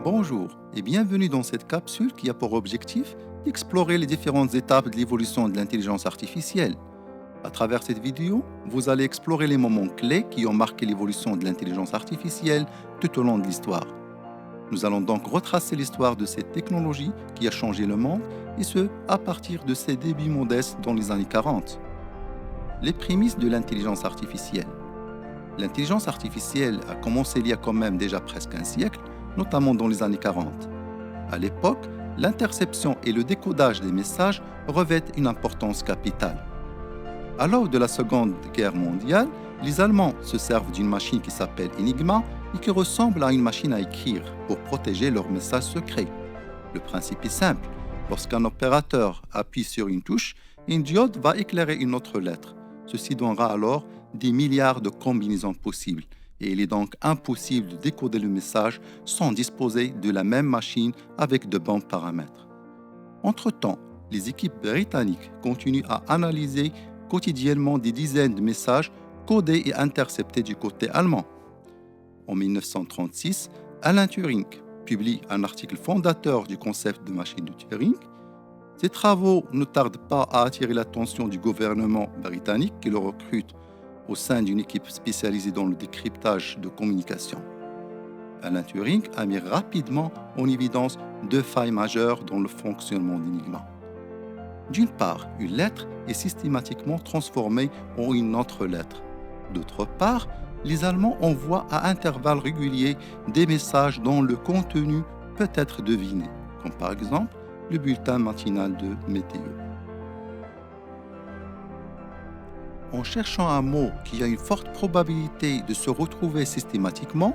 Bonjour et bienvenue dans cette capsule qui a pour objectif d'explorer les différentes étapes de l'évolution de l'intelligence artificielle. À travers cette vidéo, vous allez explorer les moments clés qui ont marqué l'évolution de l'intelligence artificielle tout au long de l'histoire. Nous allons donc retracer l'histoire de cette technologie qui a changé le monde, et ce, à partir de ses débuts modestes dans les années 40. Les prémices de l'intelligence artificielle. L'intelligence artificielle a commencé il y a quand même déjà presque un siècle, notamment dans les années 40. À l'époque, l'interception et le décodage des messages revêtent une importance capitale. À l'aube de la Seconde Guerre mondiale, les Allemands se servent d'une machine qui s'appelle Enigma et qui ressemble à une machine à écrire pour protéger leurs messages secrets. Le principe est simple. Lorsqu'un opérateur appuie sur une touche, une diode va éclairer une autre lettre. Ceci donnera alors des milliards de combinaisons possibles, et il est donc impossible de décoder le message sans disposer de la même machine avec de bons paramètres. Entre-temps, les équipes britanniques continuent à analyser quotidiennement des dizaines de messages codés et interceptés du côté allemand. En 1936, Alan Turing publie un article fondateur du concept de machine de Turing. Ces travaux ne tardent pas à attirer l'attention du gouvernement britannique qui le recrute au sein d'une équipe spécialisée dans le décryptage de communication. Alan Turing a mis rapidement en évidence deux failles majeures dans le fonctionnement d'Enigma. D'une part, une lettre est systématiquement transformée en une autre lettre. D'autre part, les Allemands envoient à intervalles réguliers des messages dont le contenu peut être deviné, comme par exemple le bulletin matinal de météo. En cherchant un mot qui a une forte probabilité de se retrouver systématiquement,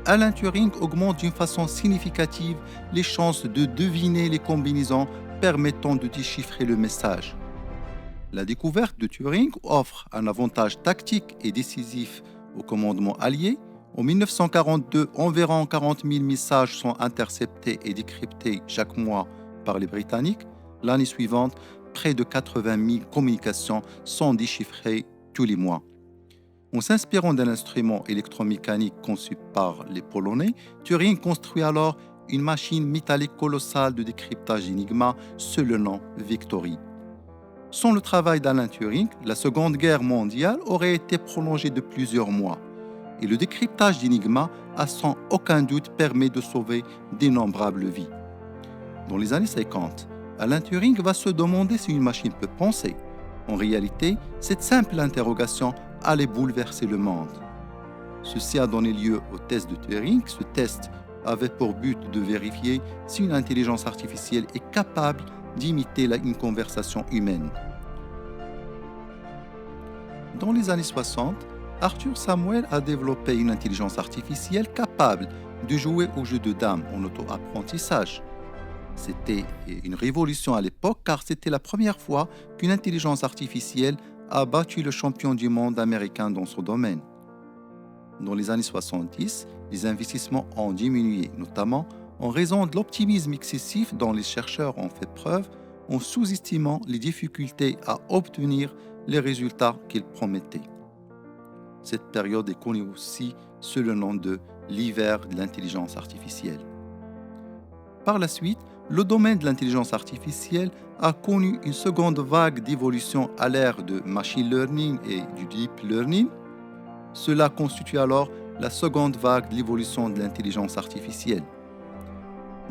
Alan Turing augmente d'une façon significative les chances de deviner les combinaisons permettant de déchiffrer le message. La découverte de Turing offre un avantage tactique et décisif au commandement allié. En 1942, environ 40 000 messages sont interceptés et décryptés chaque mois par les Britanniques. L'année suivante, près de 80 000 communications sont déchiffrées tous les mois. En s'inspirant d'un instrument électromécanique conçu par les Polonais, Turing construit alors une machine métallique colossale de décryptage Enigma sous le nom Victory. Sans le travail d'Alan Turing, la Seconde Guerre mondiale aurait été prolongée de plusieurs mois. Et le décryptage d'Enigma a sans aucun doute permis de sauver d'innombrables vies. Dans les années 50, Alan Turing va se demander si une machine peut penser. En réalité, cette simple interrogation allait bouleverser le monde. Ceci a donné lieu au test de Turing. Ce test avait pour but de vérifier si une intelligence artificielle est capable d'imiter une conversation humaine. Dans les années 60, Arthur Samuel a développé une intelligence artificielle capable de jouer au jeu de dames en auto-apprentissage. C'était une révolution à l'époque car c'était la première fois qu'une intelligence artificielle a battu le champion du monde américain dans ce domaine. Dans les années 70, les investissements ont diminué, notamment en raison de l'optimisme excessif dont les chercheurs ont fait preuve en sous-estimant les difficultés à obtenir les résultats qu'ils promettaient. Cette période est connue aussi sous le nom de l'hiver de l'intelligence artificielle. Par la suite, le domaine de l'intelligence artificielle a connu une seconde vague d'évolution à l'ère de machine learning et du deep learning. Cela constitue alors la seconde vague de l'évolution de l'intelligence artificielle.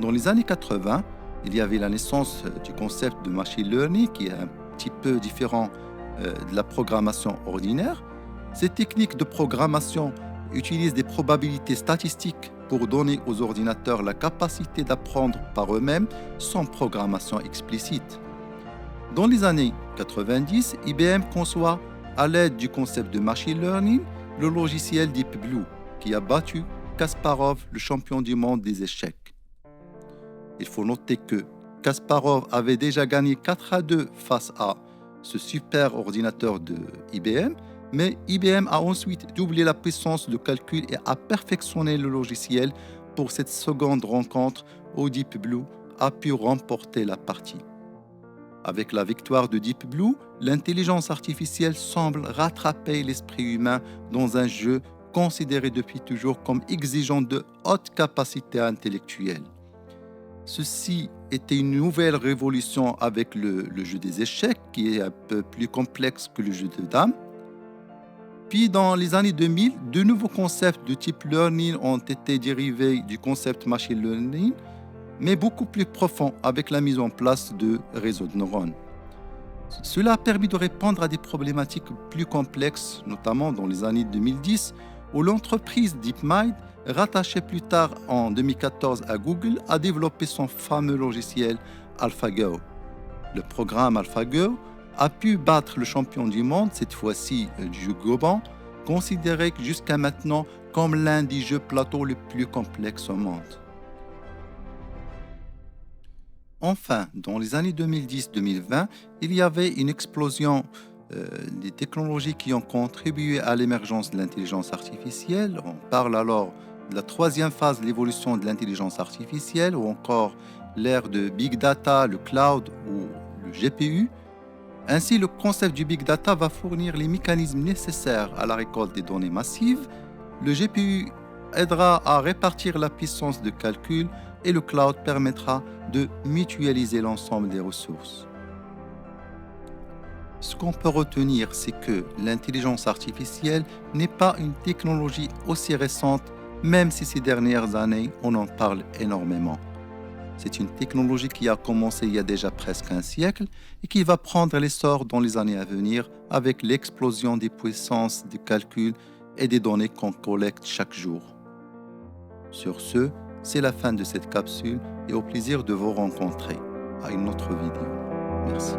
Dans les années 80, il y avait la naissance du concept de machine learning qui est un petit peu différent de la programmation ordinaire. Ces techniques de programmation utilisent des probabilités statistiques pour donner aux ordinateurs la capacité d'apprendre par eux-mêmes sans programmation explicite. Dans les années 90, IBM conçoit, à l'aide du concept de machine learning, le logiciel Deep Blue, qui a battu Kasparov, le champion du monde des échecs. Il faut noter que Kasparov avait déjà gagné 4-2 face à ce super ordinateur de IBM, mais IBM a ensuite doublé la puissance de calcul et a perfectionné le logiciel pour cette seconde rencontre où Deep Blue a pu remporter la partie. Avec la victoire de Deep Blue, l'intelligence artificielle semble rattraper l'esprit humain dans un jeu considéré depuis toujours comme exigeant de hautes capacités intellectuelles. Ceci était une nouvelle révolution avec le jeu des échecs, qui est un peu plus complexe que le jeu de dames. Puis, dans les années 2000, de nouveaux concepts de type learning ont été dérivés du concept machine learning, mais beaucoup plus profonds avec la mise en place de réseaux de neurones. Cela a permis de répondre à des problématiques plus complexes, notamment dans les années 2010, où l'entreprise DeepMind, rattachée plus tard en 2014 à Google, a développé son fameux logiciel AlphaGo. Le programme AlphaGo a pu battre le champion du monde, cette fois-ci du jeu Goban, considéré jusqu'à maintenant comme l'un des jeux plateau les plus complexes au monde. Enfin, dans les années 2010-2020, il y avait une explosion des technologies qui ont contribué à l'émergence de l'intelligence artificielle. On parle alors de la troisième phase de l'évolution de l'intelligence artificielle, ou encore l'ère de Big Data, le cloud ou le GPU. Ainsi, le concept du Big Data va fournir les mécanismes nécessaires à la récolte des données massives. Le GPU aidera à répartir la puissance de calcul et le cloud permettra de mutualiser l'ensemble des ressources. Ce qu'on peut retenir, c'est que l'intelligence artificielle n'est pas une technologie aussi récente, même si ces dernières années, on en parle énormément. C'est une technologie qui a commencé il y a déjà presque un siècle et qui va prendre l'essor dans les années à venir avec l'explosion des puissances de calcul et des données qu'on collecte chaque jour. Sur ce, c'est la fin de cette capsule et au plaisir de vous rencontrer à une autre vidéo. Merci.